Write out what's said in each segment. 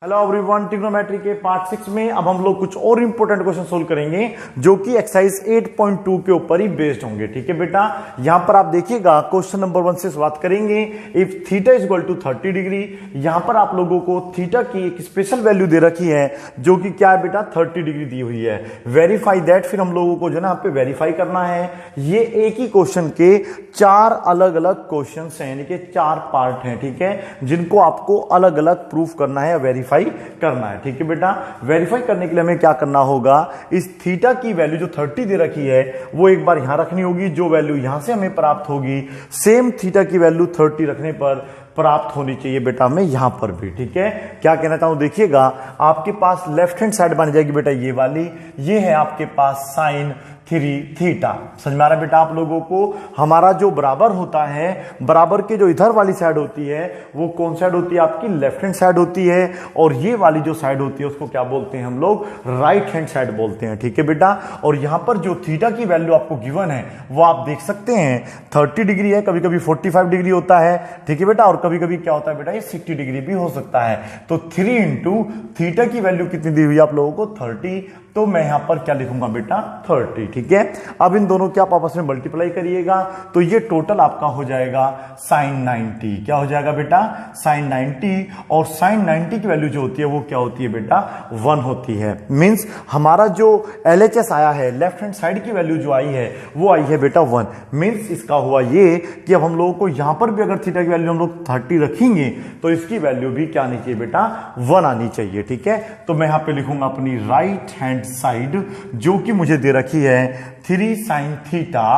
Hello everyone, trigonometry के part 6 में अब हम लोग कुछ और इंपॉर्टेंट क्वेश्चन सोल्व करेंगे जो कि एक्सरसाइज 8.2 के ऊपर ही बेस्ड होंगे। ठीक है बेटा, यहां पर आप देखिएगा क्वेश्चन नंबर 1 से शुरुआत करेंगे। If theta is equal to 30 degree, यहां पर आप लोगों को थीटा की एक स्पेशल वैल्यू दे रखी है जो कि क्या है बेटा, 30 डिग्री दी हुई है। वेरीफाई दैट, फिर हम लोगों को जो है ना यहाँ पे वेरीफाई करना है। ये एक ही क्वेश्चन के 4 अलग अलग क्वेश्चन हैं, यानी कि 4 पार्ट हैं। ठीक है, जिनको आपको अलग अलग प्रूफ करना है, वेरीफाई करना है। ठीक है बेटा, वेरीफाई करने के लिए हमें क्या करना होगा, इस थीटा की वैल्यू जो 30 दे रखी है वो एक बार यहां रखनी होगी। जो वैल्यू यहां से हमें प्राप्त होगी सेम थीटा की वैल्यू 30 रखने पर प्राप्त होनी चाहिए बेटा हमें यहां पर भी। ठीक है, क्या कहना चाहूं, देखिएगा आपके पास लेफ्ट हैंड साइड बन जाएगी बेटा ये वाली, ये है आपके पास साइन 3 थीटा। समझ में आ रहा है बेटा आप लोगों को? हमारा जो बराबर होता है, बराबर के जो इधर वाली साइड होती है वो कौन साइड होती है, आपकी लेफ्ट हैंड साइड होती है, और ये वाली जो साइड होती है उसको क्या बोलते हैं हम लोग, राइट हैंड साइड बोलते हैं। ठीक है बेटा, और यहां पर जो थीटा की वैल्यू आपको गिवन है वो आप देख सकते हैं 30 डिग्री है, कभी कभी 45 डिग्री होता है। ठीक है बेटा, और कभी कभी क्या होता है बेटा, ये 60 डिग्री भी हो सकता है। तो 3 इंटू थीटा की वैल्यू कितनी दी हुई है आप लोगों को, 30, तो मैं यहां पर क्या लिखूंगा बेटा, 30। ठीक है, अब इन दोनों के आप आपस में मल्टीप्लाई करिएगा तो ये टोटल आपका हो जाएगा साइन 90। क्या हो जाएगा बेटा, साइन 90, और साइन 90 की वैल्यू जो होती है वो क्या होती है बेटा, 1 होती है। मींस हमारा जो LHS आया है, लेफ्ट हैंड साइड की वैल्यू जो आई है वो आई है बेटा 1। मींस इसका हुआ ये कि अब हम लोगों को यहां पर भी अगर थीटा की वैल्यू हम लोग 30 रखेंगे तो इसकी वैल्यू भी क्या आनी चाहिए बेटा, 1 आनी चाहिए। ठीक है, तो मैं यहां पे लिखूंगा अपनी राइट हैंड साइड जो कि मुझे दे रखी है 3 साइन थीटा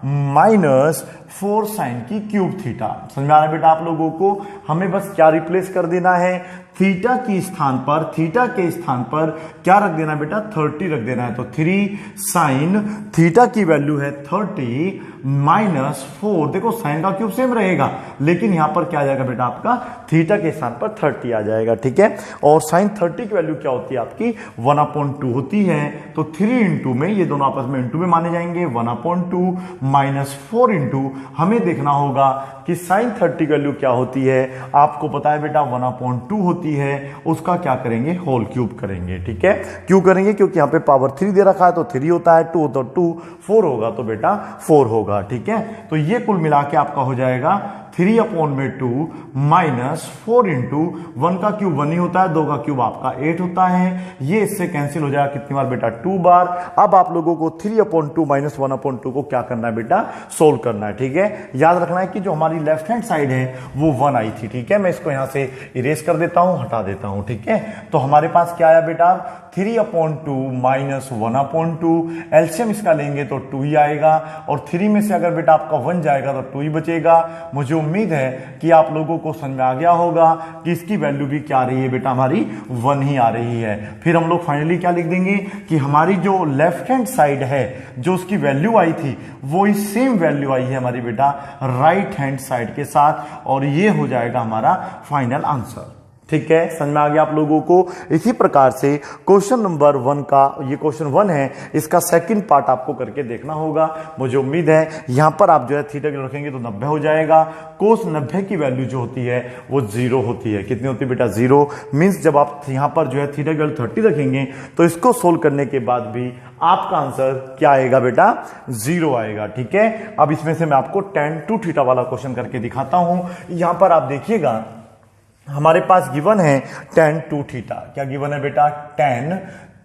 माइनस 4 साइन की क्यूब थीटा। समझ में आ रहा है बेटा आप लोगों को? हमें बस क्या रिप्लेस कर देना है, थीटा की स्थान पर, थीटा के स्थान पर क्या रख देना है बेटा, 30 रख देना है। तो 3 साइन थीटा की वैल्यू है 30 माइनस 4, देखो साइन का क्यूब सेम रहेगा लेकिन यहां पर क्या आ जाएगा बेटा, आपका थीटा के स्थान पर 30 आ जाएगा। ठीक है, और साइन 30 की वैल्यू क्या होती है आपकी, 1/2 होती है। तो 3 इंटू में, ये दोनों आपस में इंटू में माने जाएंगे, 1/2 माइनस 4 इंटू, हमें देखना होगा कि साइन 30 की वैल्यू क्या होती है, आपको पता है बेटा 1/2 होती है, उसका क्या करेंगे, होल क्यूब करेंगे। ठीक है, क्यों करेंगे, क्योंकि यहां पे पावर 3 दे रखा है तो 3 होता है, 2 तो 2, 4 होगा तो बेटा 4 होगा। ठीक है, तो ये कुल मिला के आपका हो जाएगा 3/2 माइनस 4 इंटू 1 का क्यूब 1 ही होता है, 2 का क्यूब आपका 8 होता है। ये इससे कैंसिल हो जाएगा कितनी बार बेटा, 2 बार। अब आप लोगों को 3/2 माइनस 1/2 को क्या करना है बेटा, सोल्व करना है। ठीक है, याद रखना है कि जो हमारी लेफ्ट हैंड साइड है वो 1 आई थी। ठीक है, मैं इसको यहां से इरेज कर देता हूं, हटा देता हूं। ठीक है, तो हमारे पास क्या आया बेटा, 3/2 माइनस 1/2, एलसीएम इसका लेंगे तो 2 ही आएगा, और 3 में से अगर बेटा आपका 1 जाएगा तो 2 ही बचेगा। मुझे उम्मीद है कि आप लोगों को समझ में आ गया होगा कि इसकी वैल्यू भी क्या आ रही है बेटा, हमारी 1 ही आ रही है। फिर हम लोग फाइनली क्या लिख देंगे कि हमारी जो लेफ्ट हैंड साइड है, जो उसकी वैल्यू आई थी वो इस सेम वैल्यू आई है हमारी बेटा राइट हैंड साइड के साथ, और ये हो जाएगा हमारा फाइनल आंसर। ठीक है, समझ में आ गया आप लोगों को? इसी प्रकार से क्वेश्चन नंबर 1 का, ये क्वेश्चन 1 है, इसका सेकंड पार्ट आपको करके देखना होगा। मुझे उम्मीद है यहां पर आप जो है थीटा की रखेंगे तो 90 हो जाएगा। कोस 90 की वैल्यू जो होती है वो 0 होती है। कितनी होती है बेटा, 0। मींस जब आप यहां पर जो है थीटा की वैल्यू 30 रखेंगे तो इसको सोल्व करने के बाद भी आपका आंसर क्या आएगा बेटा, 0 आएगा। ठीक है, अब इसमें से मैं आपको tan 2 थीटा वाला क्वेश्चन करके दिखाता हूं। यहां पर आप देखिएगा हमारे पास गिवन है tan 2 थीटा। क्या गिवन है बेटा, tan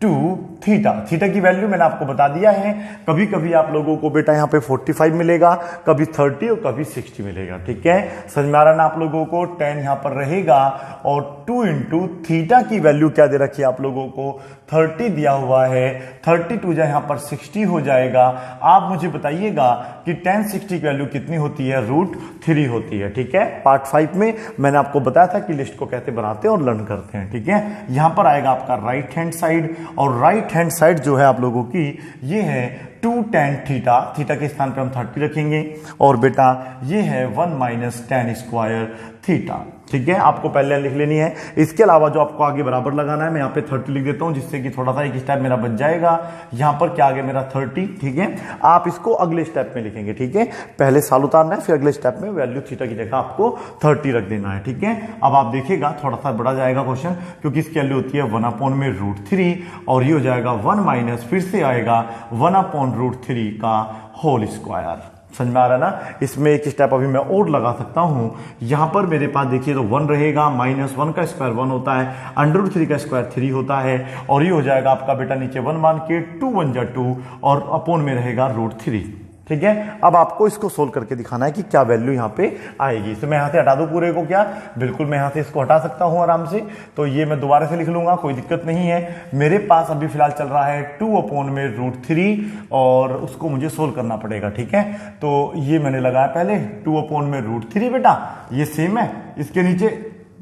2 थीटा। थीटा की वैल्यू मैंने आपको बता दिया है। कभी कभी आप लोगों को बेटा यहाँ पे 45 मिलेगा, कभी 30 और कभी 60 मिलेगा। ठीक है, समझ में आ रहा ना आप लोगों को? tan यहाँ पर रहेगा, और 2 इंटू थीटा की वैल्यू क्या दे रखी है आप लोगों को, 30 दिया हुआ है। 32 जो यहाँ पर 60 हो जाएगा। आप मुझे बताइएगा कि tan 60 की वैल्यू कितनी होती है, √3 होती है। ठीक है, पार्ट 5 में मैंने आपको बताया था कि लिस्ट को कैसे बनाते हैं और लर्न करते हैं। ठीक है, यहां पर आएगा आपका राइट हैंड साइड, और राइट हैंड साइड जो है आप लोगों की ये है 2 tan थीटा, थीटा के स्थान पे हम 30 रखेंगे, और बेटा ये है 1 माइनस tan स्क्वायर थीटा। ठीक है, आपको पहले लिख लेनी है। इसके अलावा जो आपको आगे बराबर लगाना है, मैं यहाँ पे 30 लिख देता हूँ जिससे कि थोड़ा सा एक स्टेप मेरा बच जाएगा। यहाँ पर क्या आ गया मेरा 30, ठीक है। आप इसको अगले स्टेप में लिखेंगे, ठीक है, पहले साल उतारना है, फिर अगले स्टेप में वैल्यू थीटा की जगह आपको 30 रख देना है, ठीक है। अब आप देखिएगा थोड़ा सा बड़ा जाएगा क्वेश्चन, क्योंकि इसकी वैल्यू होती है 1/√3 और ये हो जाएगा 1 माइनस फिर से आएगा 1/√3 का होल स्क्वायर। समझ में आ रहा है ना। इसमें एक स्टेप अभी मैं और लगा सकता हूं। यहां पर मेरे पास देखिए तो 1 रहेगा, -1 का स्क्वायर 1 होता है, √3 का स्क्वायर 3 होता है और ये हो जाएगा आपका बेटा नीचे 1 मान के 2 1 जा 2 और अपोन में रहेगा √3, ठीक है। अब आपको इसको सोल्व करके दिखाना है कि क्या वैल्यू यहां पे आएगी। तो मैं यहां से हटा दूं पूरे को, क्या बिल्कुल मैं यहां से इसको हटा सकता हूं आराम से। तो ये मैं दोबारा से लिख लूंगा, कोई दिक्कत नहीं है। मेरे पास अभी फिलहाल चल रहा है 2/√3 और उसको मुझे सोल्व करना पड़ेगा, ठीक है। तो ये मैंने लगाया पहले 2/√3 बेटा, ये सेम है, इसके नीचे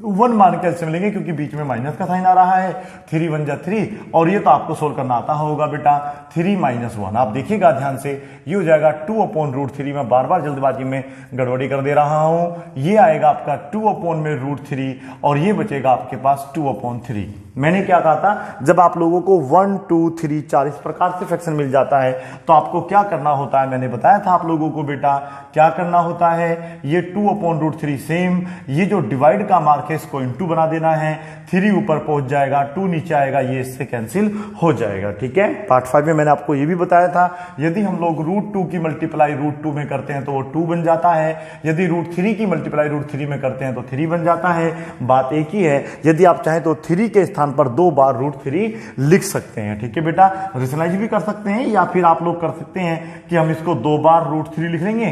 1 मान के एलसीएम लेंगे क्योंकि बीच में माइनस का साइन आ रहा है, 3 1 जा 3 और ये तो आपको सोल्व करना आता होगा बेटा, 3 - 1। आप देखिएगा ध्यान से, ये हो जाएगा 2/√3। मैं बार बार जल्दबाजी में गड़बड़ी कर दे रहा हूं। ये आएगा आपका 2/√3 और ये बचेगा आपके पास 2/3। मैंने क्या कहा था, जब आप लोगों को 1 2 3 4 इस प्रकार से फ्रैक्शन मिल जाता है तो आपको क्या करना होता है, मैंने बताया था आप लोगों को बेटा क्या करना होता है। ये 2/√3 सेम, ये जो डिवाइड का मार्क है इसको इनटू बना देना है, 3 ऊपर पहुंच जाएगा, 2 नीचे आएगा, ये इससे कैंसिल हो जाएगा, ठीक है। पार्ट 5 में मैंने आपको ये भी बताया था, यदि हम लोग √2 की मल्टीप्लाई √2 में करते हैं तो वो 2 बन जाता है, यदि √3 की मल्टीप्लाई √3 में करते हैं तो 3 बन जाता है। बात एक ही है, यदि आप चाहें तो 3 के स्थान पर 2 बार √3 लिख सकते हैं, ठीक है बेटा। रेशनलाइज भी कर सकते हैं या फिर आप लोग कर सकते हैं कि हम इसको 2 बार √3 लिख लेंगे,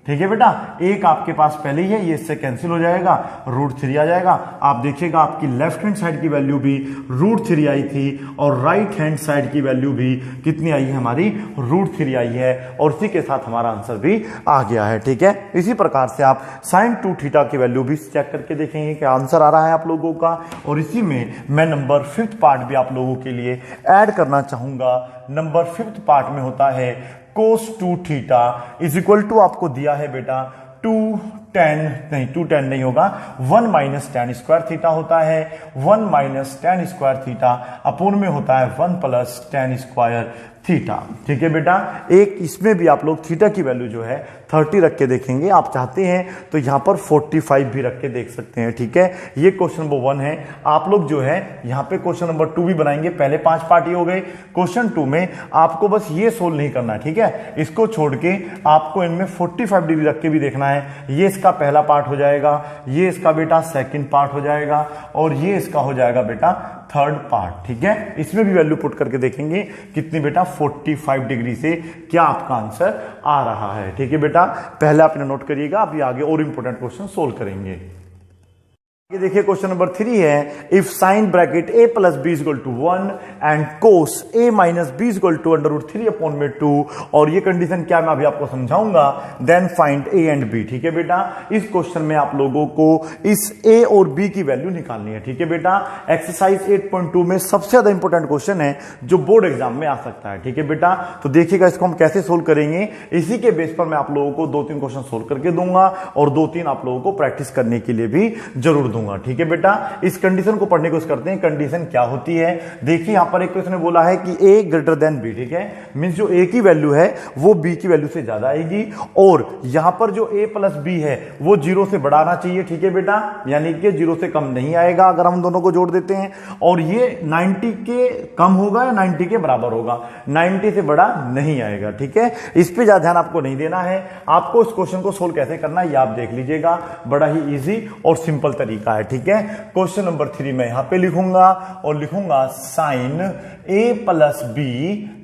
ठीक है बेटा। एक आपके पास पहले ही है, ये इससे कैंसिल हो जाएगा, √3 आ जाएगा। आप देखिएगा आपकी लेफ्ट हैंड साइड की वैल्यू भी √3 आई थी और राइट हैंड साइड की वैल्यू भी कितनी आई है हमारी, √3 आई है और इसी के साथ हमारा आंसर भी आ गया है, ठीक है। इसी प्रकार से आप sin 2θ की वैल्यू भी चेक करके देखेंगे कि आंसर आ रहा है आप लोगों का। और इसी में मैं नंबर 5th पार्ट भी आप लोगों के लिए ऐड करना चाहूंगा। नंबर 5th पार्ट में होता है cos 2θ इज इक्वल टू, आपको दिया है बेटा 2tan नहीं होगा, 1 - tan स्क्वायर थीटा होता है, 1 - tan स्क्वायर थीटा अपूर्ण में होता है 1 + tan स्क्वायर थीटा, ठीक है बेटा। एक इसमें भी आप लोग थीटा की वैल्यू जो है 30 रख के देखेंगे, आप चाहते हैं तो यहां पर 45 भी रख के देख सकते हैं, ठीक है। ये क्वेश्चन नंबर 1 है। आप लोग जो है यहां पे क्वेश्चन नंबर 2 भी बनाएंगे, पहले 5 पार्ट ही हो गए। क्वेश्चन 2 में आपको बस ये सोल्व नहीं करना, ठीक है। इसको छोड़ के आपको इनमें 45 डिग्री रख के भी देखना है। ये इसका पहला पार्ट हो जाएगा, ये इसका बेटा सेकंड पार्ट हो जाएगा और ये इसका हो जाएगा बेटा 3rd पार्ट, ठीक है। इसमें भी वैल्यू पुट करके देखेंगे कितनी बेटा, 45 डिग्री से क्या आपका आंसर आ रहा है, ठीक है बेटा। पहले आप इन्हें नोट करिएगा, अभी आगे और इंपॉर्टेंट क्वेश्चन सोल्व करेंगे। ये देखिए क्वेश्चन नंबर 3 है, if sine bracket a + b = 1 and cos a - b = √3/2 और ये कंडीशन क्या मैं अभी आपको समझाऊंगा, then find a and b, ठीक है बेटा। इस क्वेश्चन में आप लोगों को इस a और b की वैल्यू निकालनी है, ठीक है बेटा। एक्सरसाइज 8.2 में सबसे ज्यादा इंपॉर्टेंट क्वेश्चन है जो बोर्ड एग्जाम में आ सकता है, ठीक है बेटा। तो देखिएगा इसको हम कैसे सोल्व करेंगे, इसी के बेस पर मैं आप लोगों को 2-3 क्वेश्चन सोल्व करके दूंगा और 2-3 आप लोगों को प्रैक्टिस करने के लिए भी जरूर दूंगा, ठीक है बेटा। इस कंडीशन को पढ़ने की कोशिश करते हैं, कंडीशन क्या होती है। देखिए यहां पर एक क्वेश्चन में बोला है कि a > b, ठीक है। मींस जो a की वैल्यू है वो b की वैल्यू से ज्यादा आएगी और यहां पर जो a + b है वो 0 से बड़ा आना चाहिए, ठीक है बेटा, यानी कि 0 से कम नहीं आएगा अगर हम दोनों को जोड़ देते हैं। और ये 90 के कम होगा या 90 के बराबर होगा, 90 से बड़ा नहीं आएगा, ठीक है। इस पे ज्यादा ध्यान आपको नहीं देना है। आपको इस क्वेश्चन को सोल्व कैसे करना है ये आप देख लीजिएगा, बड़ा ही इजी और सिंपल तरीका है, ठीक है। क्वेश्चन नंबर 3 मैं यहां पे लिखूंगा और लिखूंगा साइन a + b,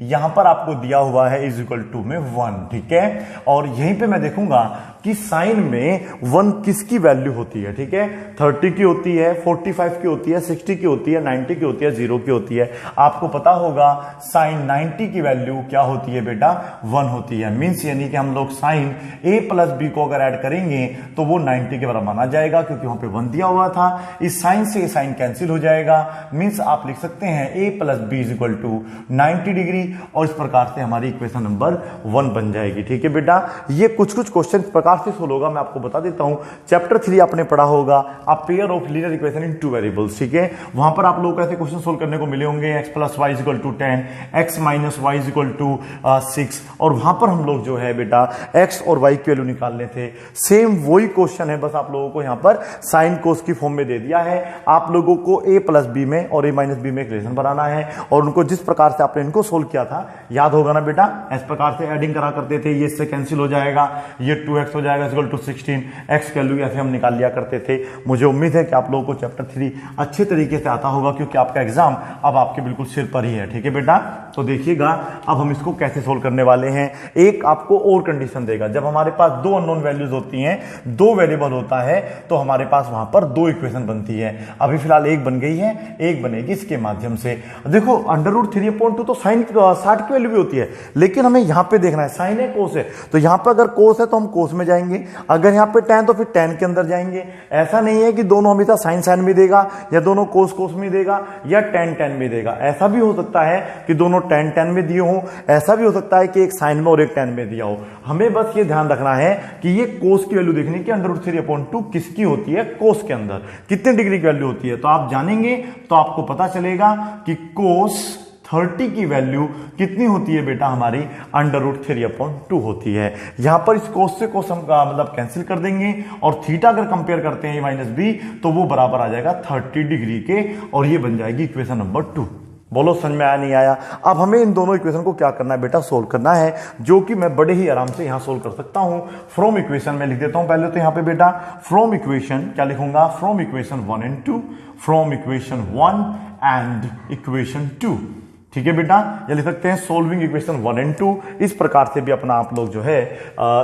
यहां पर आपको दिया हुआ है = में 1, ठीक है। और यहीं पे मैं देखूंगा कि साइन में 1 किसकी वैल्यू होती है, ठीक है। 30 की होती है, 45 की होती है, 60 की होती है, 90 की होती है, 0 की होती है। आपको पता होगा साइन 90 की वैल्यू क्या होती है बेटा, 1 होती है। मींस यानी कि हम लोग साइन a + b को अगर ऐड करेंगे तो वो 90 के बराबर माना जाएगा क्योंकि वहां पे 1 दिया हुआ था, इस साइन से ये साइन कैंसिल हो जाएगा, मींस आप लिख सकते हैं a plus B is equal to 90 degree, और इस प्रकार से हमारी इक्वेशन नंबर 1 बन जाएगी। ठीक है बेटा, ये कुछ क्वेश्चन इस प्रकार से सोल्व होगा, मैं आपको बता देता हूं। चैप्टर 3 आपने पढ़ा होगा, a pair of linear equation in two variables. ठीक है, वहां पर आप लोगों को ऐसे क्वेश्चन सोल्व करने को मिले होंगे, x plus Y is equal to 10, x minus Y is equal to 6, और वहां पर हम लोग जो है बेटा x और y की वैल्यू निकालने थे। सेम वही क्वेश्चन है, बस आप लोगों को यहां पर साइन कोस की फॉर्म में दे दिया है। आप लोगों को a प्लस बी में और a माइनस बी में एक रिलेशन बनाना है, और उनको जिस प्रकार से आपने इनको सोल्व किया था याद होगा ना बेटा, इस प्रकार से एडिंग करा करते थे, ये इससे कैंसिल हो जाएगा, ये 2x हो जाएगा इक्वल टू 16, x की वैल्यू ऐसे हम निकाल लिया करते थे। मुझे उम्मीद है कि आप लोगों को चैप्टर 3 अच्छे तरीके से आता होगा, क्योंकि आपका एग्जाम अब आपके बिल्कुल सिर पर ही है। ठीक है बेटा, तो देखिएगा अब हम इसको कैसे सोल्व करने वाले हैं। एक आपको और कंडीशन देगा, जब हमारे पास दो अननोन वैल्यूज होती हैं, दो वेरिएबल होता है, तो हमारे पास वहां पर दो इक्वेशन बनती है। अभी फिलहाल एक बन गई है, एक बनेगी इसके माध्यम से। देखो अंडर रूट 3/2 तो साइन 60 की वैल्यू भी होती है, लेकिन हमें यहां पे देखना है साइन है कोस है, तो यहां पर अगर कोस है तो हम कोस में जाएंगे, अगर यहां पे tan तो फिर tan के अंदर जाएंगे। ऐसा नहीं है कि दोनों हमेशा साइन साइन में देगा, या दोनों कोस कोस में देगा, या tan tan में देगा। ऐसा भी हो सकता है कि दोनों tan tan में दिए हो, ऐसा भी हो सकता है कि एक साइन में और एक tan में दिया हो। हमें बस ये ध्यान रखना है कि ये कोस की वैल्यू देखनी कि अंडर रूट 3/2 किसकी होती है, कोस के अंदर कितने डिग्री की वैल्यू होती है। तो आप जानेंगे तो आपको पता चलेगा कि कोस 30 की वैल्यू कितनी होती है बेटा, हमारी अंडर रूट 3/2 होती है। यहां पर इस कोस से कोस हम मतलब कैंसिल कर देंगे, और थीटा अगर कंपेयर करते हैं माइनस बी, तो वो बराबर आ जाएगा 30 डिग्री के, और ये बन जाएगी इक्वेशन नंबर 2। बोलो समझ में आया नहीं आया? अब हमें इन दोनों इक्वेशन को क्या करना है बेटा, सोल्व करना है, जो कि मैं बड़े ही आराम से यहां सोल्व कर सकता हूं। फ्रॉम इक्वेशन में लिख देता हूं पहले तो यहां पे बेटा, फ्रॉम इक्वेशन क्या लिखूंगा, from equation 1 and 2, from equation 1 and equation 2। ठीक है बेटा, ये लिख सकते हैं सोल्विंग इक्वेशन 1 एंड 2। इस प्रकार से भी अपना आप लोग जो है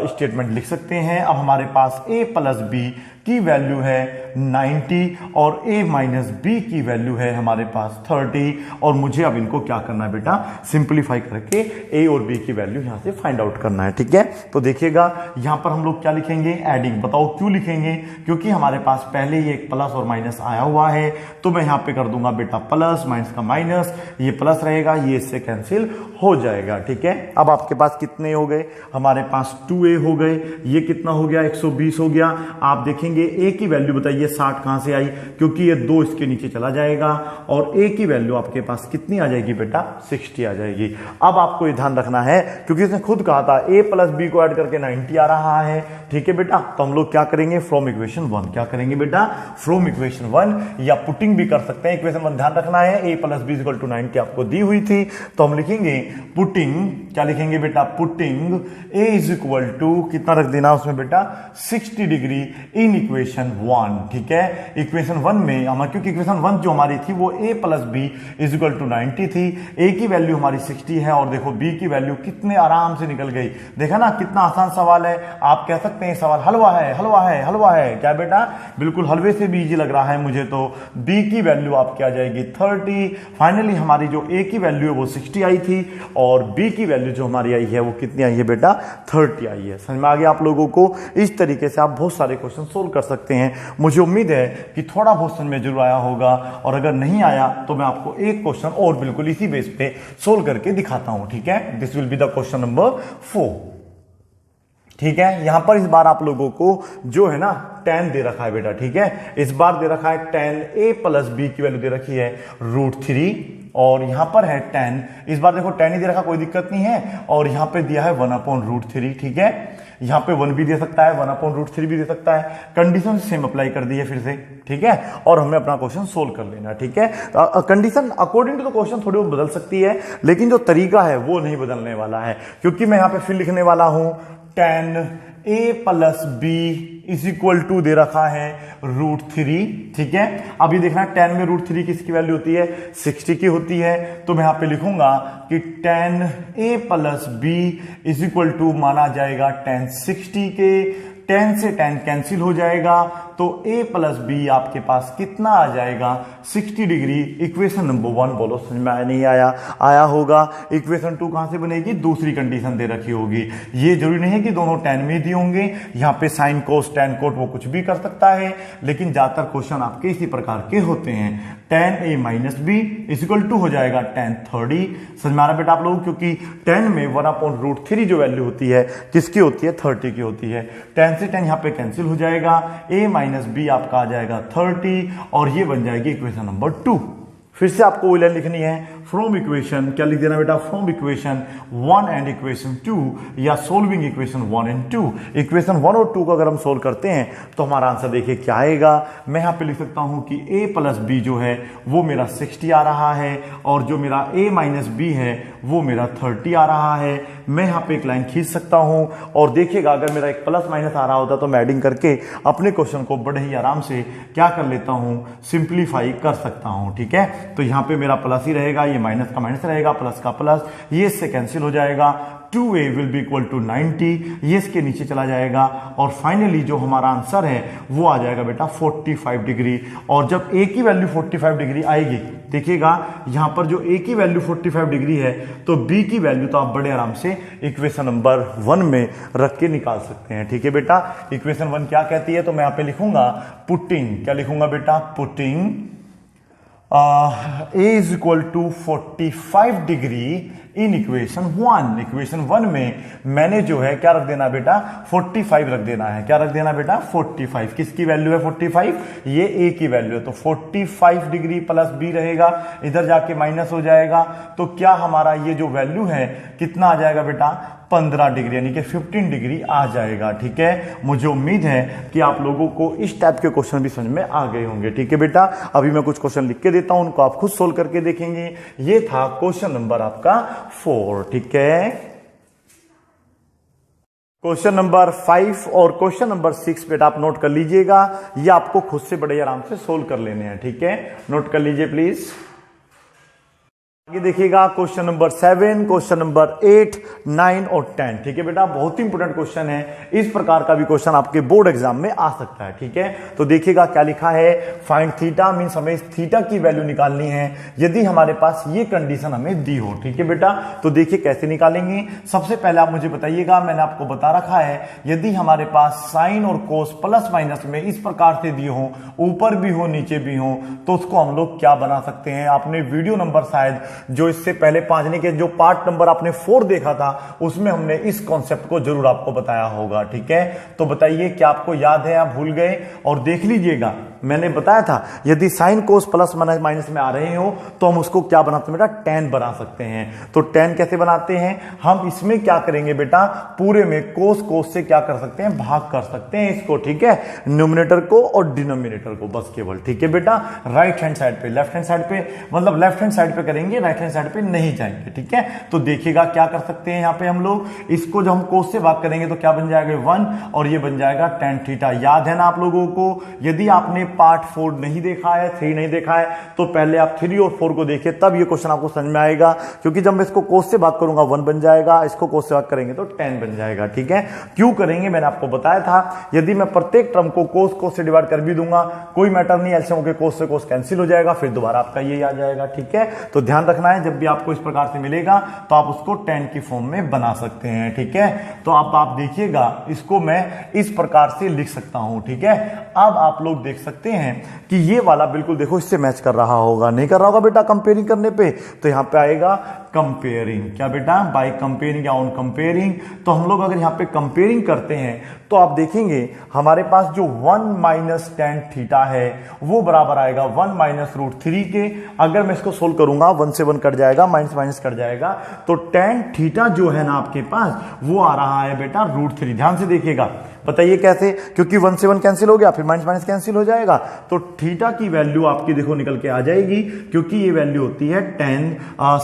स्टेटमेंट लिख सकते हैं। अब हमारे पास a प्लस बी की वैल्यू है 90, और a माइनस बी की वैल्यू है हमारे पास 30, और मुझे अब इनको क्या करना है बेटा, सिंप्लीफाई करके a और b की वैल्यू यहां से फाइंड आउट करना है। ठीक है, तो देखिएगा यहां पर हम लोग क्या लिखेंगे, एडिंग। बताओ क्यों लिखेंगे, क्योंकि हमारे पास पहले ही एक प्लस और माइनस आया हुआ है, तो मैं यहां पे कर दूंगा बेटा प्लस, माइनस का माइनस, ये प्लस रहेगा, ये इससे कैंसिल हो जाएगा। ठीक है, अब आपके पास कितने हो गए, हमारे पास 2a हो गए, ये कितना हो गया, 120 हो गया। आप देखेंगे a की वैल्यू बताइए 60 कहां से आई, क्योंकि ये 2 इसके नीचे चला जाएगा, और a की वैल्यू आपके पास कितनी आ जाएगी बेटा, 60 आ जाएगी। अब आपको ये ध्यान रखना है, क्योंकि इसने खुद कहा था a प्लस बी को ऐड करके 90 आ रहा है। ठीक है बेटा, तो हम लोग क्या करेंगे, फ्रॉम इक्वेशन 1 क्या करेंगे बेटा, फ्रॉम इक्वेशन 1, या पुटिंग भी कर सकते हैं। इक्वेशन 1 ध्यान रखना है, a plus B equal to 90 आपको दी हुई थी, तो हम लिखेंगे पुटिंग, क्या लिखेंगे बेटा, putting a is equal to कितना रख देना उसमें बेटा, 60 डिग्री इन इक्वेशन 1। ठीक है, इक्वेशन 1 में हमारे, क्योंकि इक्वेशन 1 जो हमारी थी वो a plus B is equal to 90 थी, a की वैल्यू हमारी 60 है, और देखो b की वैल्यू कितने आराम से निकल गई। देखा ना कितना आसान सवाल है। आप कह सकते हैं सवाल हलवा है, हलवा है, हलवा है, क्या बेटा, बिल्कुल हलवे से भी इजी लग रहा है मुझे तो। b की वैल्यू आपकी आ जाएगी 30। फाइनली हमारी जो a की वैल्यू है वो 60 आई थी, और b की वैल्यू जो हमारी आई है वो कितनी आई है बेटा, 30 आई है। समझ में आ गया आप लोगों को? इस तरीके से आप बहुत सारे क्वेश्चन सोल्व कर सकते हैं। मुझे उम्मीद है कि थोड़ा बहुत समझ में जरूर आया होगा, और अगर नहीं आया तो मैं आपको एक क्वेश्चन और बिल्कुल इसी बेस पे सोल्व करके दिखाता हूं। ठीक है, this will be the question number 4। ठीक है, यहां पर इस बार आप लोगों को जो है ना tan दे रखा है बेटा। ठीक है, इस बार दे रखा है tan a प्लस बी की वैल्यू दे रखी है √3, और यहां पर है tan, इस बार देखो tan ही दे रखा, कोई दिक्कत नहीं है, और यहां पे दिया है 1/√3। ठीक है, यहां पे 1 भी दे सकता है, 1/√3 भी दे सकता है, कंडीशन सेम अप्लाई कर दी है फिर से। ठीक है, और हमें अपना क्वेश्चन सोल्व कर लेना। ठीक है, condition according to the question थोड़ी बदल सकती है, लेकिन जो तरीका है वो नहीं बदलने वाला है, क्योंकि मैं यहां पे फिर लिखने वाला हूं tan a plus B is equal to दे रखा है √3। ठीक है, अभी देखना tan में √3 किसकी वैल्यू होती है, 60 की होती है, तो मैं यहां पे लिखूंगा कि tan a plus B is equal to माना जाएगा tan 60 के। 10 से 10 कैंसिल हो जाएगा, तो a प्लस बी आपके पास कितना आ जाएगा 60 डिग्री। इक्वेशन नंबर 1 बोलो, समझ में आया नहीं आया? आया होगा। इक्वेशन 2 कहां से बनेगी? दूसरी कंडीशन दे रखी होगी। ये जरूरी नहीं है कि दोनों tan में दिए होंगे, यहाँ पे साइन कोस टैन कोट वो कुछ भी कर सकता है, लेकिन ज्यादातर क्वेश्चन आपके इसी प्रकार के होते हैं। tan a minus B equal to हो जाएगा tan 30। समझ में आ रहा बेटा आप लोग? क्योंकि tan में 1/√3 जो वैल्यू होती है किसकी होती है? 30 की होती है। tan से tan यहाँ पे कैंसिल हो जाएगा, a माइनस बी आपका आ जाएगा 30 और ये बन जाएगी इक्वेशन नंबर 2। फिर से आपको वो लाइन लिखनी है फ्रॉम इक्वेशन, क्या लिख देना बेटा? फ्रॉम इक्वेशन 1 एंड इक्वेशन 2 या सोल्विंग इक्वेशन 1 एंड 2। इक्वेशन 1 और 2 को अगर हम सोल्व करते हैं तो हमारा आंसर देखिए क्या आएगा। मैं यहाँ पे लिख सकता हूँ कि a प्लस बी जो है वो मेरा 60 आ रहा है और जो मेरा a माइनस बी है वो मेरा 30 आ रहा है। मैं यहाँ पे एक लाइन खींच सकता हूँ और देखिएगा अगर मेरा एक प्लस माइनस आ रहा होता तो मैं एडिंग करके अपने क्वेश्चन को बड़े ही आराम से क्या कर लेता हूँ? सिंप्लीफाई कर सकता हूँ। ठीक है, तो यहाँ पे मेरा प्लस ही रहेगा, ये माइनस का माइनस रहेगा, प्लस का प्लस, ये इससे कैंसिल हो जाएगा। 2a will be equal to 90, ये इसके नीचे चला जाएगा और फाइनली जो हमारा आंसर है वो आ जाएगा बेटा 45 डिग्री। और जब a की वैल्यू 45 डिग्री आएगी, देखिएगा यहां पर जो a की वैल्यू 45 डिग्री है तो b की वैल्यू तो आप बड़े आराम से इक्वेशन नंबर 1 में रख के निकाल सकते हैं। ठीक है बेटा, इक्वेशन 1 क्या कहती है? तो मैं यहां पे लिखूंगा पुटिंग, क्या लिखूंगा बेटा? Putting a is equal to 45 degree in equation 1। Equation 1 में मैंने जो है क्या रख देना बेटा? 45 रख देना है। क्या रख देना बेटा? 45। किसकी वैल्यू है 45? ये a की वैल्यू है, तो 45 डिग्री प्लस b रहेगा, इधर जाके माइनस हो जाएगा, तो क्या हमारा ये जो वैल्यू है कितना आ जाएगा बेटा? 15 डिग्री, यानी कि 15 डिग्री आ जाएगा। ठीक है, मुझे उम्मीद है कि आप लोगों को इस टाइप के क्वेश्चन भी समझ में आ गए होंगे। ठीक है बेटा, अभी मैं कुछ क्वेश्चन लिख के देता हूं, उनको आप खुद सोल्व करके देखेंगे। ये था क्वेश्चन नंबर आपका 4। ठीक है, क्वेश्चन नंबर 5 और क्वेश्चन नंबर 6 बेटा आप नोट कर लीजिएगा, ये आपको खुद से बड़े आराम से सोल्व कर लेने हैं। ठीक है, नोट कर लीजिए प्लीज। आगे देखिएगा क्वेश्चन नंबर 7, क्वेश्चन नंबर 8, 9 और 10। ठीक है बेटा, बहुत ही इंपोर्टेंट क्वेश्चन है। इस प्रकार का भी क्वेश्चन आपके बोर्ड एग्जाम में आ सकता है। ठीक है, तो देखिएगा क्या लिखा है, फाइंड थीटा, मींस हमें थीटा की वैल्यू निकालनी है यदि हमारे पास ये कंडीशन हमें दी हो। ठीक है बेटा, तो देखिए कैसे निकालेंगे। सबसे पहले आप मुझे बताइएगा, मैंने आपको बता रखा है यदि हमारे पास साइन और कोस प्लस माइनस में इस प्रकार से दिए हो, ऊपर भी हो नीचे भी हो, तो उसको हम लोग क्या बना सकते हैं। आपने वीडियो नंबर शायद जो इससे पहले पांचने के जो पार्ट नंबर आपने 4 देखा था उसमें हमने इस कॉन्सेप्ट को जरूर आपको बताया होगा। ठीक है, तो बताइए क्या आपको याद है या भूल गए। और देख लीजिएगा मैंने बताया था यदि साइन कोस प्लस माइनस में आ रहे हो तो हम उसको क्या बनाते हैं बेटा? tan बना सकते हैं। तो tan कैसे बनाते हैं? हम इसमें क्या करेंगे बेटा? पूरे में कोस से क्या कर सकते हैं? भाग कर सकते हैं इसको। ठीक है, न्यूमरेटर को और डिनोमिनेटर को बस केवल। ठीक है बेटा, राइट हैंड साइड पे, लेफ्ट हैंड साइड पे, मतलब लेफ्ट हैंड साइड पे करेंगे, राइट हैंड साइड पे नहीं जाएंगे। ठीक है, तो देखिएगा क्या कर सकते हैं यहाँ पे हम लोग, इसको जब हम कोस से भाग करेंगे तो क्या बन जाएगा? 1 और ये बन जाएगा tan थीटा। याद है ना आप लोगों को? यदि आपने पार्ट 4 नहीं देखा है, 3 नहीं देखा है, तो पहले आप 3 और 4 को देखिए, तब ये क्वेश्चन आपको समझ में आएगा। क्योंकि जब मैं इसको कोस से भाग करूंगा 1 बन जाएगा, इसको कोस से भाग करेंगे तो tan बन जाएगा। ठीक है, क्यों करेंगे मैंने आपको बताया था, यदि मैं प्रत्येक टर्म को कोस से डिवाइड कर भी दूंगा कोई मैटर नहीं, एलसीएम के कोस से कोस कैंसिल हो जाएगा, फिर दोबारा आपका ये आ जाएगा। ठीक है, तो ध्यान रखना है जब भी आपको इस प्रकार से मिलेगा तो आप उसको tan की फॉर्म में बना सकते हैं। ठीक है, तो अब आप देखिएगा इसको मैं इस प्रकार से लिख सकता हूं। ठीक है, अब आप लोग देख सकते हैं कि ये वाला बिल्कुल देखो इससे मैच कर रहा होगा, नहीं कर रहा होगा बेटा कंपेयरिंग करने पे, तो यहां पे आएगा कंपेयरिंग। क्या बेटा? बाय कंपेयरिंग या ऑन कंपेयरिंग। तो हम लोग अगर यहां पे कंपेयरिंग करते हैं तो आप देखेंगे हमारे पास जो 1 माइनस tan थीटा है वो बराबर आएगा 1 माइनस √3 के। अगर मैं इसको सोल्व करूंगा 1 से 1 कट जाएगा, माइनस माइनस कट जाएगा, तो tan थीटा जो है ना आपके पास वो आ रहा है बेटा √3। ध्यान से देखिएगा, बताइए कैसे? क्योंकि 1 से 1 कैंसिल हो गया, फिर माइनस माइनस कैंसिल हो जाएगा, तो थीटा की वैल्यू आपकी देखो निकल के आ जाएगी, क्योंकि ये वैल्यू होती है tan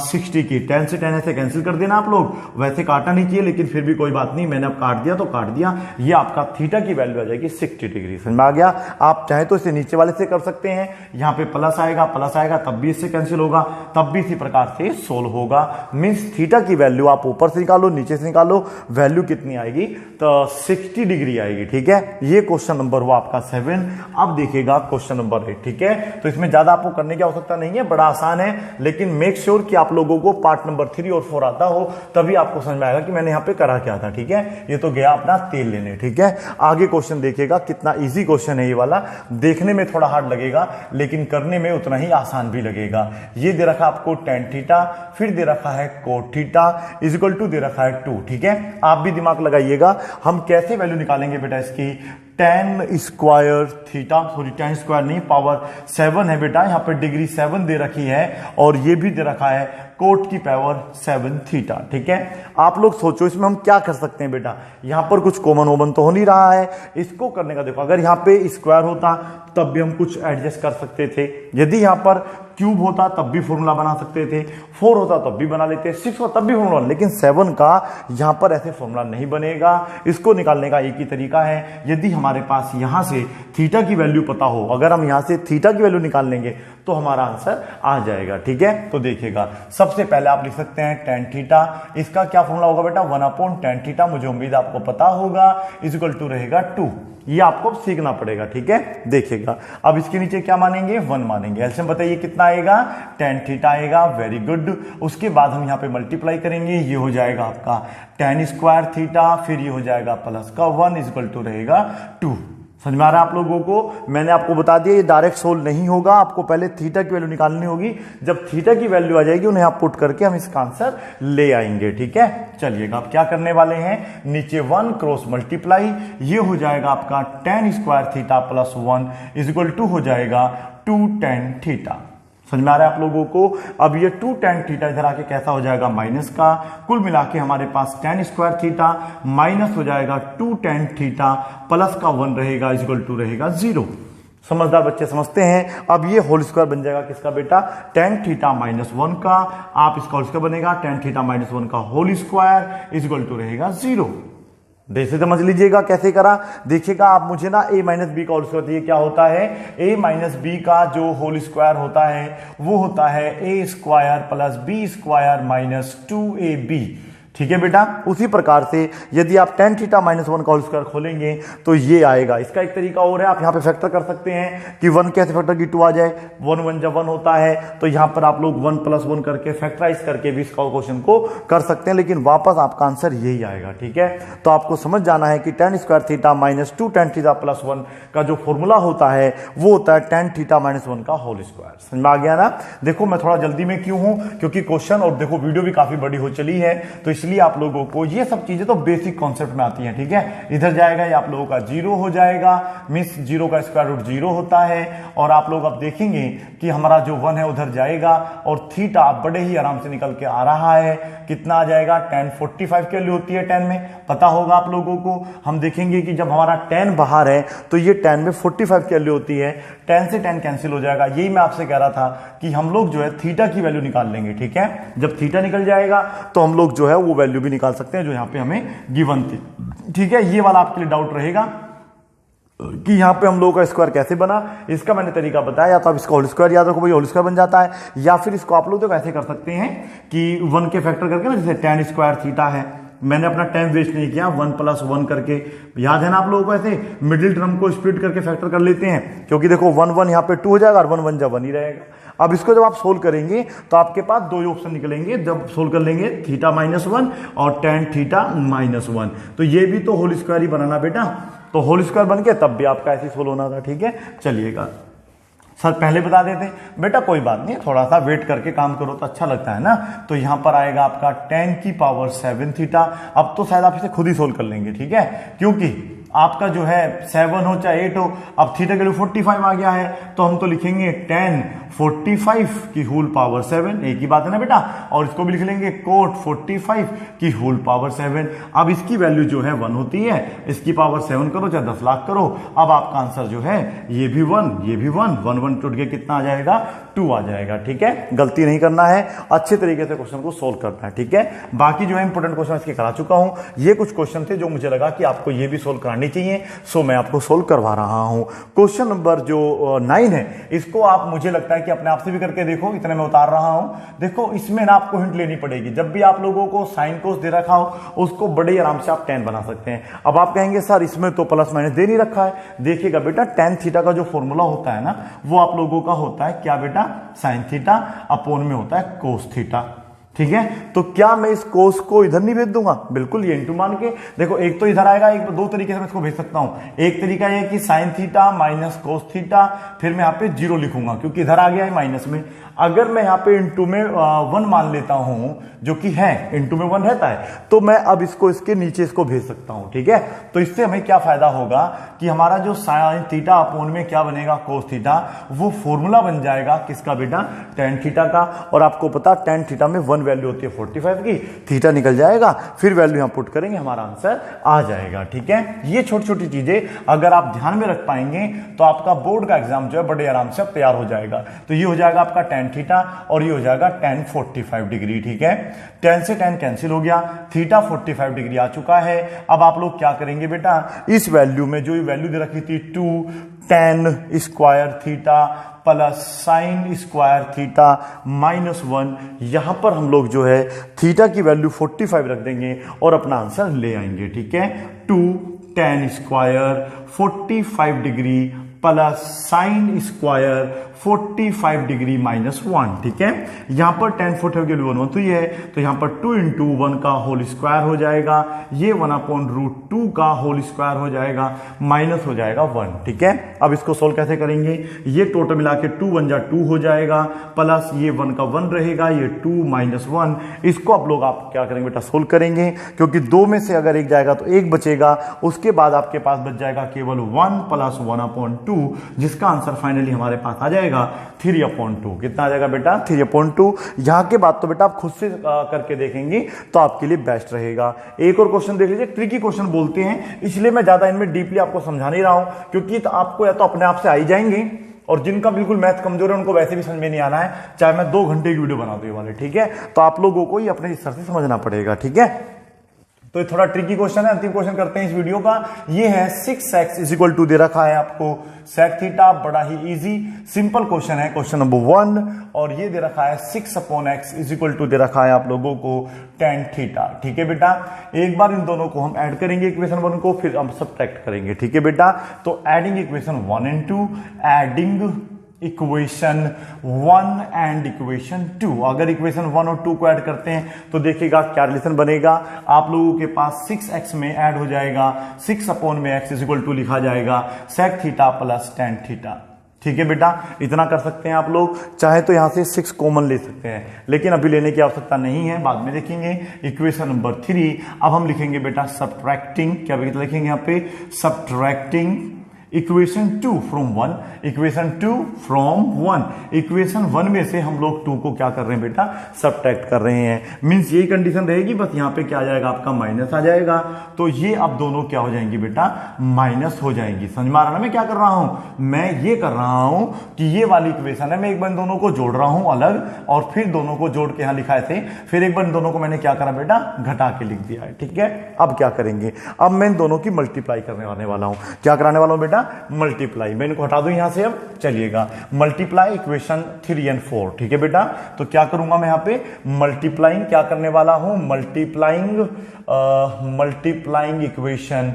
60 की। tan से tan ऐसे कैंसिल कर देना आप लोग, वैसे काटा नहीं चाहिए लेकिन फिर भी कोई बात नहीं, मैंने अब काट दिया तो काट दिया। ये आपका थीटा की वैल्यू आ जाएगी 60 डिग्री। समझ में आ गया? आप चाहे तो इसे नीचे वाले से कर सकते हैं, यहाँ पे प्लस आएगा तब भी इससे कैंसिल होगा, तब भी इसी प्रकार से सोल्व होगा। मीन्स थीटा की वैल्यू आप ऊपर से निकालो नीचे से निकालो, वैल्यू कितनी आएगी? तो 60 डिग्री डिग्री आएगी। ठीक है, ये क्वेश्चन नंबर हुआ आपका 7। अब देखिएगा क्वेश्चन नंबर 8। ठीक है, तो इसमें ज्यादा आपको करने की आवश्यकता नहीं है, बड़ा आसान है, लेकिन मेक श्योर कि आप लोगों को पार्ट नंबर 3 और 4 आता हो, तभी आपको समझ में आएगा कि मैंने यहाँ पे करा क्या था। ठीक है, ये तो गया अपना तेल लेने। ठीक है, आगे क्वेश्चन देखिएगा, कितना इजी क्वेश्चन है ये वाला। देखने में थोड़ा हार्ड लगेगा, लेकिन करने में उतना ही आसान भी लगेगा। ये दे रखा आपको tan थीटा, फिर दे रखा है cot theta is equal to दे रखा है 2। ठीक है, आप भी दिमाग लगाइएगा, हम कैसे वैल्यू निकालेंगे बेटा इसकी। tan square theta, sorry tan square नहीं, पावर 7 है बेटा, यहाँ पे डिग्री 7 दे रखी है, और ये भी दे रखा है कोट की पावर 7 थीटा। ठीक है, आप लोग सोचो इसमें हम क्या कर सकते हैं बेटा। यहां पर कुछ कॉमन ओमन तो हो नहीं रहा है, इसको करने का देखो, अगर यहां पे स्क्वायर होता तब भी हम कुछ एडजस्ट कर सकते थे, यदि यहां पर क्यूब होता तब भी फॉर्मूला बना सकते थे, 4 होता तब भी बना लेते, 6 होता तब भी फॉर्मूला, लेकिन 7 का यहां पर ऐसे फॉर्मूला नहीं बनेगा। इसको निकालने का एक ही तरीका है, यदि हमारे पास यहां से थीटा की वैल्यू पता हो, अगर हम यहां से थीटा की वैल्यू निकाल लेंगे तो हमारा आंसर आ जाएगा। ठीक है, तो देखिएगा, सबसे पहले आप लिख सकते हैं tan थीटा, इसका क्या फॉर्मूला होगा बेटा 1/tan थीटा, मुझे उम्मीद आपको पता होगा, इज इक्वल टू रहेगा 2। ये आपको सीखना पड़ेगा। ठीक है, देखिएगा, अब इसके नीचे क्या मानेंगे 1 मानेंगे। एलसीएम बताइए कितना आएगा, tan थीटा आएगा, वेरी गुड। उसके बाद हम यहाँ पे मल्टीप्लाई करेंगे, ये हो जाएगा आपका tan स्क्वायर थीटा, फिर ये हो जाएगा प्लस का 1 इज इक्वल टू रहेगा 2। समझ में आ रहा है आप लोगों को। मैंने आपको बता दिया ये डायरेक्ट सोल्व नहीं होगा, आपको पहले थीटा की वैल्यू निकालनी होगी, जब थीटा की वैल्यू आ जाएगी उन्हें आप पुट करके हम इसका आंसर ले आएंगे। ठीक है, चलिएगा, आप क्या करने वाले हैं, नीचे 1 क्रॉस मल्टीप्लाई, ये हो जाएगा आपका tan square theta plus 1 is equal to हो जाएगा 2 tan थीटा। समझ में आ रहा है आप लोगों को। अब ये 2 tan थीटा इधर आके कैसा हो जाएगा माइनस का, कुल मिला के हमारे पास tan स्क्वायर थीटा माइनस हो जाएगा 2 tan थीटा प्लस का 1 रहेगा इज इक्वल टू रहेगा 0। समझदार बच्चे समझते हैं। अब ये होल स्क्वायर बन जाएगा किसका बेटा, tan थीटा माइनस 1 का, आप इसका होल स्क्वायर बनेगा tan थीटा माइनस 1 का whole square is equal to रहेगा 0। जैसे समझ लीजिएगा कैसे करा, देखिएगा आप मुझे ना a माइनस बी का होल स्क्वायर दिए, क्या होता है a माइनस बी का जो होल स्क्वायर होता है वो होता है a square plus B square minus 2ab। ठीक है बेटा, उसी प्रकार से यदि आप tan थीटा माइनस 1 का होल स्क्वायर खोलेंगे तो ये आएगा। इसका एक तरीका और है, आप यहाँ पे फैक्टर कर सकते हैं कि 1 कैसे फैक्टर की 2 आ जाए, 1 1 जब 1 होता है तो यहाँ पर आप लोग 1 प्लस 1 करके फैक्टराइज करके भी इसका क्वेश्चन को कर सकते हैं, लेकिन वापस आपका आंसर यही आएगा। ठीक है, तो आपको समझ जाना है कि tan square theta minus 2 tan theta plus 1 का जो फॉर्मूला होता है वो होता है tan थीटा माइनस 1 का होल स्क्वायर। समझ में आ गया ना। देखो मैं थोड़ा जल्दी में क्यों हूं, क्योंकि क्वेश्चन और देखो वीडियो भी काफी बड़ी हो चली है, तो इसलिए आप लोगों को ये सब चीजें तो बेसिक कॉन्सेप्ट में आती हैं। ठीक है, इधर जाएगा ये आप लोगों का 0 हो जाएगा, मींस 0 का स्क्वायर रूट 0 होता है, और आप लोग अब देखेंगे कि हमारा जो 1 है उधर जाएगा, और थीटा बड़े ही आराम से निकल के आ रहा है, कितना आ जाएगा tan 45 की वैल्यू होती है tan में, पता होगा आप लोगों को। हम देखेंगे कि जब हमारा tan बाहर है तो ये tan में 45 की वैल्यू होती है, tan से tan कैंसिल हो जाएगा। यही मैं आपसे कह रहा था कि हम लोग जो है थीटा की वैल्यू निकाल लेंगे। ठीक है, जब थीटा निकल जाएगा तो हम लोग जो है वो वैल्यू भी निकाल सकते हैं जो यहाँ पे हमें गिवन थी। ठीक है, ये वाला आपके लिए डाउट रहेगा कि यहाँ पे हम लोगों का स्क्वायर कैसे बना, इसका मैंने तरीका बताया। या तो आप इसका होल स्क्वायर याद रखो, भाई होल स्क्वायर बन जाता है, या फिर इसको आप लोग तो कैसे कर सकते हैं कि 1 के फैक्टर करके ना, जैसे tan स्क्वायर थीटा है, मैंने अपना टाइम वेस्ट नहीं किया, 1 प्लस 1 करके, याद है ना आप लोगों को, ऐसे मिडिल टर्म को स्प्लिट करके फैक्टर कर लेते हैं, क्योंकि देखो 1 1 यहाँ पे 2 हो जाएगा और 1 1 जब 1 ही रहेगा। अब इसको जब आप सोल्व करेंगे तो आपके पास 2 ही ऑप्शन निकलेंगे, जब सोल्व कर लेंगे थीटा माइनस 1 और tan थीटा माइनस 1, तो ये भी तो होल स्क्वायर ही बनाना बेटा, तो होल स्क्वायर बन के तब भी आपका ऐसे सोल्व होना था। ठीक है, चलिएगा सर पहले बता देते बेटा, कोई बात नहीं, थोड़ा सा वेट करके काम करो तो अच्छा लगता है ना। तो यहां पर आएगा आपका tan की पावर 7 थीटा। अब तो शायद आप इसे खुद ही सोल्व कर लेंगे। ठीक है, क्योंकि आपका जो है 7 हो चाहे 8 हो, अब थीटा के लिए 45 आ गया है, तो हम तो लिखेंगे tan 45 की होल पावर 7, एक ही बात है ना बेटा, और इसको भी लिख लेंगे cot 45 की होल पावर 7। अब इसकी वैल्यू जो है 1 होती है, इसकी पावर 7 करो चाहे 10 लाख करो, अब आपका आंसर जो है ये भी 1 ये भी 1 1 1 टूट के कितना आ जाएगा 2 आ जाएगा। ठीक है, गलती नहीं करना है, अच्छे तरीके से क्वेश्चन को सोल्व करना है। ठीक है, बाकी जो है इंपोर्टेंट क्वेश्चन इसके करा चुका हूं, ये कुछ क्वेश्चन थे जो मुझे लगा कि आपको ये भी सोल्व कराने पढ़नी चाहिए, सो मैं आपको सोल्व करवा रहा हूं। क्वेश्चन नंबर जो 9 है, इसको आप मुझे लगता है कि अपने आप से भी करके देखो, इतने मैं उतार रहा हूं। देखो इसमें ना आपको हिंट लेनी पड़ेगी, जब भी आप लोगों को साइन कोस दे रखा हो उसको बड़े आराम से आप tan बना सकते हैं। अब आप कहेंगे सर इसमें तो प्लस माइनस दे नहीं रखा है, देखिएगा बेटा tan थीटा का जो फॉर्मूला होता है ना, वो आप लोगों का होता है क्या बेटा, साइन थीटा अपोन में होता है कोस थीटा। ठीक है, तो क्या मैं इस कोस को इधर नहीं भेज दूंगा, बिल्कुल ये इनटू मान के देखो, एक तो इधर आएगा, एक दो तरीके से मैं इसको भेज सकता हूं। एक तरीका ये कि sine theta minus cos theta, फिर मैं यहां पे 0 लिखूंगा क्योंकि इधर आ गया है माइनस में। अगर मैं यहां पे इंटू में 1 मान लेता हूं, जो कि है इंटू में 1 रहता है, तो मैं अब इसको इसके नीचे इसको भेज सकता हूं। ठीक है, तो इससे हमें क्या फायदा होगा कि हमारा जो साइन थीटा अपोन में क्या बनेगा, कोस थीटा, वो फॉर्मूला बन जाएगा किसका बेटा, tan थीटा का। और आपको पता tan थीटा में 1 वैल्यू होती है 45 की, थीटा निकल जाएगा, फिर वैल्यू यहां पुट करेंगे, हमारा आंसर आ जाएगा। ठीक है, ये छोटी छोटी चीजें अगर आप ध्यान में रख पाएंगे तो आपका बोर्ड का एग्जाम जो है बड़े आराम से तैयार हो जाएगा। तो ये हो जाएगा आपका tan थीटा और ये हो जाएगा tan 45 डिग्री। ठीक है, tan से tan कैंसिल हो गया, थीटा 45 डिग्री आ चुका है। अब आप लोग क्या करेंगे बेटा, इस वैल्यू में जो वैल्यू दे रखी थी 2 tan square theta plus sine square theta minus 1, यहां पर हम लोग जो है थीटा की वैल्यू 45 रख देंगे और अपना आंसर ले आएंगे। ठीक है, 2 tan square 45 degree plus sine square 45 degree minus 1। ठीक है, यहां पर tan 45 की वैल्यू 1 तो ये है, तो यहां पर 2 इंटू 1 का होल स्क्वायर हो जाएगा, ये 1 अपॉन रूट 2 का होल स्क्वायर हो जाएगा, माइनस हो जाएगा 1। ठीक है, अब इसको सोल्व कैसे करेंगे, ये टोटल मिला के 2 1 जा 2 हो जाएगा, प्लस ये 1 का 1 रहेगा, ये 2 माइनस 1। इसको आप लोग आप क्या करेंगे बेटा, सोल्व करेंगे, क्योंकि 2 में से अगर एक जाएगा तो एक बचेगा, उसके बाद आपके पास बच जाएगा केवल 1 प्लस 1 अपॉन 2, जिसका आंसर फाइनली हमारे पास आ जाएगा 3/2। कितना आ जाएगा बेटा, 3/2। यहां के बाद तो बेटा आप खुद से करके देखेंगे तो आपके लिए बेस्ट रहेगा। एक और क्वेश्चन देख लीजिए, ट्रिकी क्वेश्चन बोलते हैं, इसलिए मैं ज्यादा इनमें डीपली आपको समझा नहीं रहा हूं, क्योंकि तो आपको या तो अपने आप से आ ही जाएंगे, और जिनका बिल्कुल मैथ कमजोर है उनको वैसे भी समझ में नहीं आना है, चाहे मैं 2 घंटे की वीडियो बना दूं ये वाले। ठीक है, तो आप लोगों को ही अपने स्तर से समझना पड़ेगा। ठीक है, तो ये थोड़ा ट्रिकी क्वेश्चन है, अंतिम क्वेश्चन करते हैं इस वीडियो का। ये है 6x = दे रखा है आपको sec थीटा, बड़ा ही इजी सिंपल क्वेश्चन है, क्वेश्चन नंबर 1। और ये दे रखा है 6/x = दे रखा है आप लोगों को tan थीटा। ठीक है बेटा, एक बार इन दोनों को हम ऐड करेंगे इक्वेशन 1 को, फिर हम सब्ट्रैक्ट करेंगे। ठीक है बेटा, तो adding equation 1 and 2, adding equation 1 and equation 2। अगर इक्वेशन 1 और 2 को ऐड करते हैं तो देखिएगा क्या रिलेशन बनेगा, आप लोगों के पास 6x में ऐड हो जाएगा, 6 अपॉन में x = लिखा जाएगा sec theta plus tan theta. ठीक है बेटा, इतना कर सकते हैं आप लोग, चाहे तो यहां से 6 कॉमन ले सकते हैं, लेकिन अभी लेने की आवश्यकता नहीं है, बाद में देखेंगे। इक्वेशन नंबर 3 अब हम लिखेंगे बेटा सब्ट्रैक्टिंग, क्या लिखेंगे यहाँ पे, subtracting equation 2 from 1, equation 2 from 1, equation 1 में से हम लोग 2 को क्या कर रहे हैं बेटा, सब्ट्रैक्ट कर रहे हैं। मींस यही कंडीशन रहेगी, बस यहां पे क्या आ जाएगा आपका माइनस आ जाएगा, तो ये अब दोनों क्या हो जाएंगी बेटा, माइनस हो जाएंगी। समझ में आ रहा ना मैं क्या कर रहा हूं, मैं ये कर रहा हूं कि ये वाली इक्वेशन है, मैं एक बार दोनों को जोड़ रहा हूं अलग, और फिर दोनों को जोड़ के यहां लिखा थे, फिर एक बार दोनों को मैंने क्या करा बेटा, घटा के लिख दिया है। ठीक है, अब क्या करेंगे, अब मैं इन दोनों की मल्टीप्लाई करने वाला हूं। क्या कराने वाला हूं बेटा, मल्टीप्लाई। मैं इनको हटा दूं यहां से, अब चलिएगा मल्टीप्लाई इक्वेशन 3 and 4। ठीक है बेटा, तो क्या करूंगा मैं यहां पे, मल्टीप्लाइंग क्या करने वाला हूं, मल्टीप्लाइंग इक्वेशन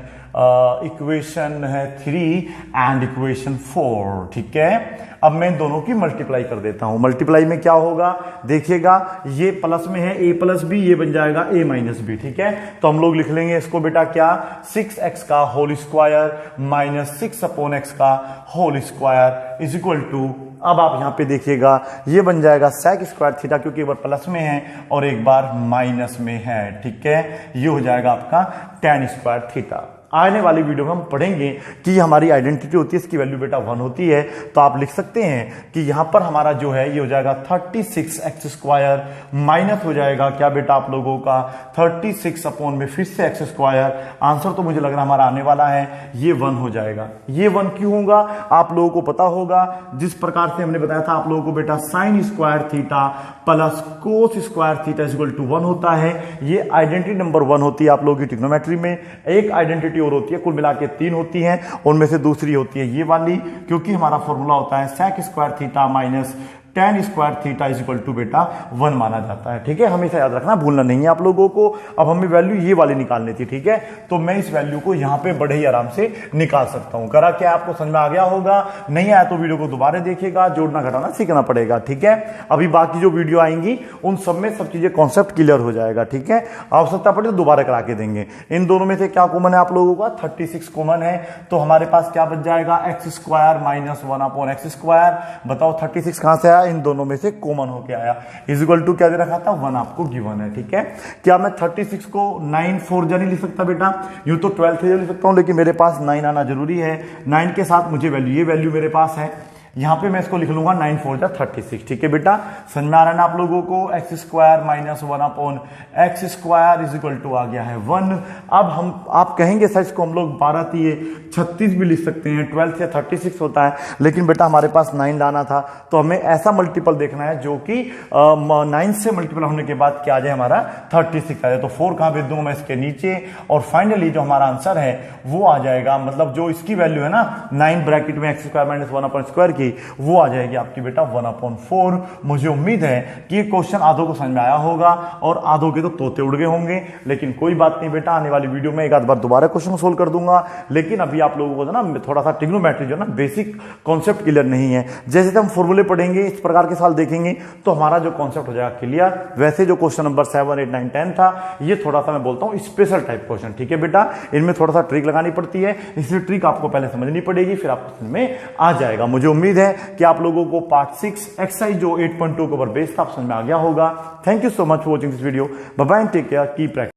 है 3 एंड इक्वेशन 4। ठीक है, अब मैं दोनों की मल्टीप्लाई कर देता हूं। मल्टीप्लाई में क्या होगा देखिएगा, ये प्लस में है a प्लस बी, ये बन जाएगा a माइनस बी। ठीक है, तो हम लोग लिख लेंगे इसको बेटा क्या, 6x का whole square minus 6 upon x का होल स्क्वायर इक्वल टू, अब आप यहां पे देखिएगा ये बन जाएगा sec स्क्वायर थीटा, क्योंकि एक बार प्लस में है और एक बार माइनस में है। ठीक है, ये हो जाएगा आपका tan स्क्वायर थीटा। आने वाली वीडियो में हम पढ़ेंगे कि हमारी आइडेंटिटी होती है, इसकी वैल्यू बेटा 1 होती है, तो आप लिख सकते हैं कि यहां पर हमारा जो है ये हो जाएगा 36x² माइनस हो जाएगा क्या बेटा आप लोगों का 36 अपॉन में फिर से x²। आंसर तो मुझे लग रहा हमारा आने वाला है, ये 1 हो जाएगा। ये 1 क्यों होगा आप लोगों को पता होगा, जिस प्रकार से हमने बताया था आप लोगों को बेटा sin square theta plus cos square theta = 1 होता है। ये आइडेंटिटी नंबर 1 होती है आप लोगों की ट्रिग्नोमेट्री में। एक आइडेंटिटी और होती है, कुल मिला के 3 होती हैं, उनमें से दूसरी होती है ये वाली, क्योंकि हमारा फॉर्मूला होता है sec square theta minus tan square theta is equal to बेटा 1 माना जाता है। ठीक है, हमेशा याद रखना, भूलना नहीं है आप लोगों को। अब हमें वैल्यू ये वाली निकालनी थी। ठीक है, तो मैं इस वैल्यू को यहां पे बड़े ही आराम से निकाल सकता हूं। करा क्या, आपको समझ में आ गया होगा? नहीं आया तो वीडियो को दोबारा देखिएगा, जोड़ना घटाना सीखना पड़ेगा। ठीक है, अभी बाकी जो वीडियो आएंगी उन सब में सब चीजें कॉन्सेप्ट क्लियर हो जाएगा। ठीक है, आवश्यकता पड़े तो दोबारा करा के देंगे। इन दोनों में से क्या कॉमन है आप लोगों का? 36 कॉमन है, तो हमारे पास क्या बच जाएगा? X square minus 1/x square. बताओ 36 कहां से आया? इन दोनों में से कॉमन होके आया। इज इक्वल टू क्या दे रखा था? 1 आपको गिवन है। ठीक है, क्या मैं 36 को 9 4 जा नहीं लिख सकता बेटा? यूं तो 12 3 लिख सकता हूं, लेकिन मेरे पास 9 आना जरूरी है। 9 के साथ मुझे वैल्यू, ये वैल्यू मेरे पास है, यहां पे मैं इसको लिख लूंगा 9 4 जा 36। ठीक है बेटा, समझ में आ रहा है ना आप लोगों को? X square minus 1/x square is equal to आ गया है 1। अब हम, आप कहेंगे सर इसको हम लोग 12 3 36 भी लिख सकते हैं, 12 से 36 होता है, लेकिन बेटा हमारे पास 9 लाना था, तो हमें ऐसा मल्टीपल देखना है जो कि 9 से मल्टीपल होने के बाद क्या आ जाए? हमारा 36 आ जाए। तो 4 कहां भेज दूंगा मैं? इसके नीचे, और फाइनली जो हमारा आंसर है वो आ जाएगा, मतलब जो इसकी वैल्यू है ना 9 ब्रैकेट में एक्स स्क्वायर माइनस 1/स्क्वायर, वो आ जाएगी आपकी बेटा 1/4। मुझे उम्मीद है कि ये क्वेश्चन आधों को समझ में आया होगा और आधों के तो तोते उड़ गए होंगे, लेकिन कोई बात नहीं बेटा, आने वाली वीडियो में एक आध बार दोबारा क्वेश्चन सोल्व कर दूंगा। लेकिन अभी आप लोगों को ना थोड़ा सा ट्रिग्नोमेट्री जो ना बेसिक कॉन्सेप्ट क्लियर नहीं है, जैसे हम फॉर्मूले पढ़ेंगे, इस प्रकार के साल देखेंगे तो हमारा जो कॉन्सेप्ट हो जाएगा क्लियर। वैसे जो क्वेश्चन नंबर 7 8 9 10 था, ये थोड़ा सा मैं बोलता हूं स्पेशल टाइप क्वेश्चन। ठीक है बेटा, इनमें थोड़ा सा ट्रिक लगानी पड़ती है, इसलिए ट्रिक आपको पहले समझनी पड़ेगी, फिर आपको समझ में आ जाएगा। मुझे उम्मीद है कि आप लोगों को पार्ट 6 एक्सरसाइज जो 8.2 के ऊपर बेस्ड था समझ में आ गया होगा। Thank you so much for watching this video. Bye bye, take care, keep practice.